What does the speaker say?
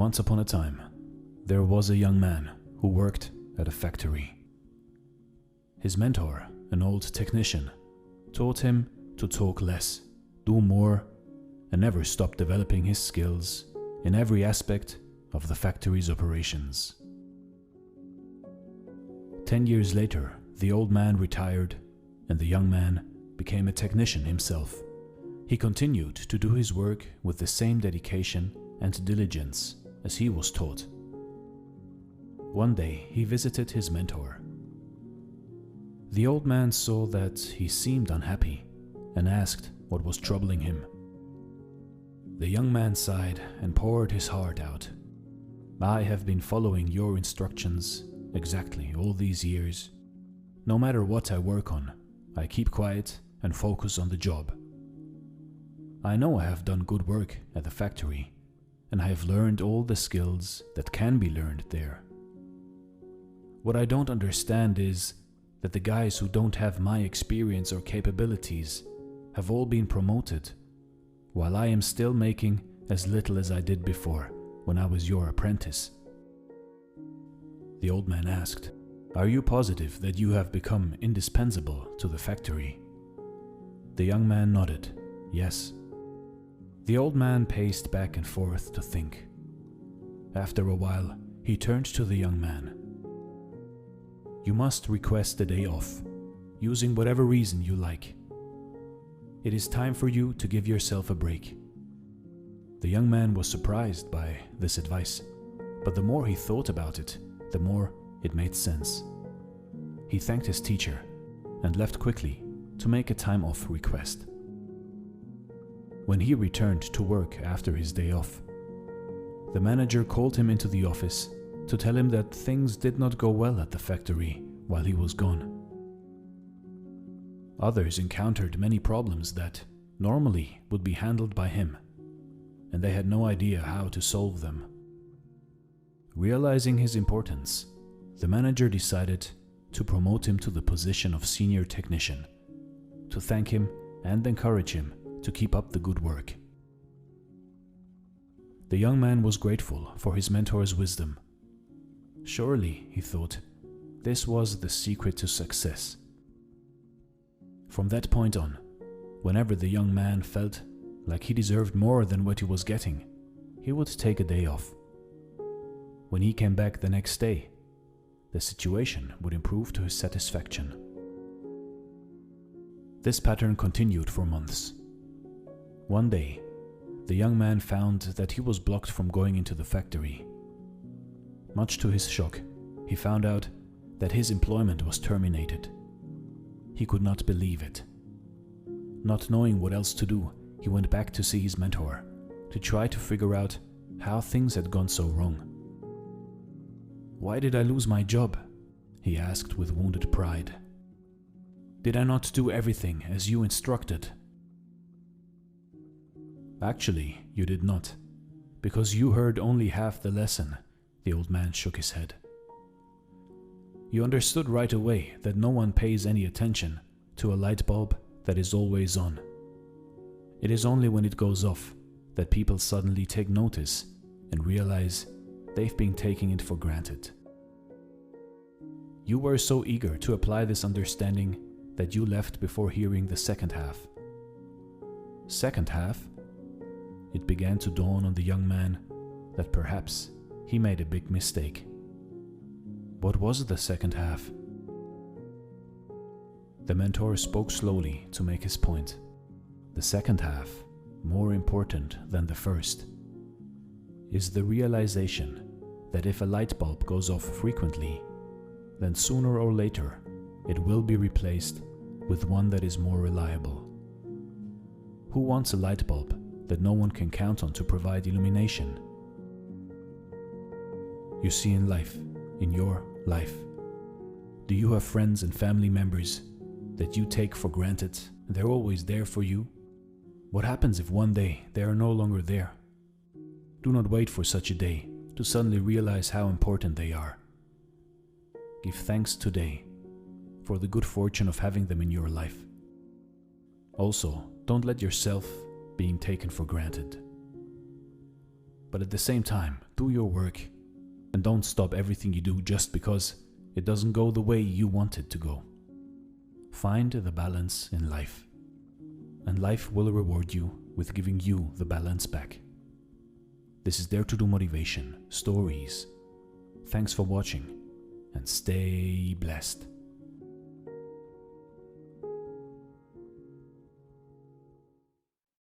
Once upon a time, there was a young man who worked at a factory. His mentor, an old technician, taught him to talk less, do more, and never stop developing his skills in every aspect of the factory's operations. 10 years later, the old man retired and the young man became a technician himself. He continued to do his work with the same dedication and diligence as he was taught. One day he visited his mentor. The old man saw that he seemed unhappy and asked what was troubling him. The young man sighed and poured his heart out. "I have been following your instructions exactly all these years. No matter what I work on, I keep quiet and focus on the job. I know I have done good work at the factory, and I have learned all the skills that can be learned there. What I don't understand is that the guys who don't have my experience or capabilities have all been promoted, while I am still making as little as I did before when I was your apprentice." The old man asked, "Are you positive that you have become indispensable to the factory?" The young man nodded, "Yes." The old man paced back and forth to think. After a while, he turned to the young man. "You must request a day off, using whatever reason you like. It is time for you to give yourself a break." The young man was surprised by this advice, but the more he thought about it, the more it made sense. He thanked his teacher and left quickly to make a time off request. When he returned to work after his day off, the manager called him into the office to tell him that things did not go well at the factory while he was gone. Others encountered many problems that normally would be handled by him, and they had no idea how to solve them. Realizing his importance, the manager decided to promote him to the position of senior technician, to thank him and encourage him to keep up the good work. The young man was grateful for his mentor's wisdom. Surely, he thought, this was the secret to success. From that point on, whenever the young man felt like he deserved more than what he was getting, he would take a day off. When he came back the next day, the situation would improve to his satisfaction. This pattern continued for months. One day, the young man found that he was blocked from going into the factory. Much to his shock, he found out that his employment was terminated. He could not believe it. Not knowing what else to do, he went back to see his mentor, to try to figure out how things had gone so wrong. "Why did I lose my job?" he asked with wounded pride. "Did I not do everything as you instructed?" "Actually, you did not, because you heard only half the lesson," the old man shook his head. "You understood right away that no one pays any attention to a light bulb that is always on. It is only when it goes off that people suddenly take notice and realize they've been taking it for granted. You were so eager to apply this understanding that you left before hearing the second half." Second half? It began to dawn on the young man that perhaps he made a big mistake. What was the second half? The mentor spoke slowly to make his point. The second half, more important than the first, is the realization that if a light bulb goes off frequently, then sooner or later it will be replaced with one that is more reliable. Who wants a light bulb that no one can count on to provide illumination? You see, in life, in your life, do you have friends and family members that you take for granted and they're always there for you? What happens if one day they are no longer there? Do not wait for such a day to suddenly realize how important they are. Give thanks today for the good fortune of having them in your life. Also, don't let yourself being taken for granted. But at the same time, do your work, and don't stop everything you do just because it doesn't go the way you want it to go. Find the balance in life, and life will reward you with giving you the balance back. This is Dare to Do Motivation Stories. Thanks for watching, and stay blessed.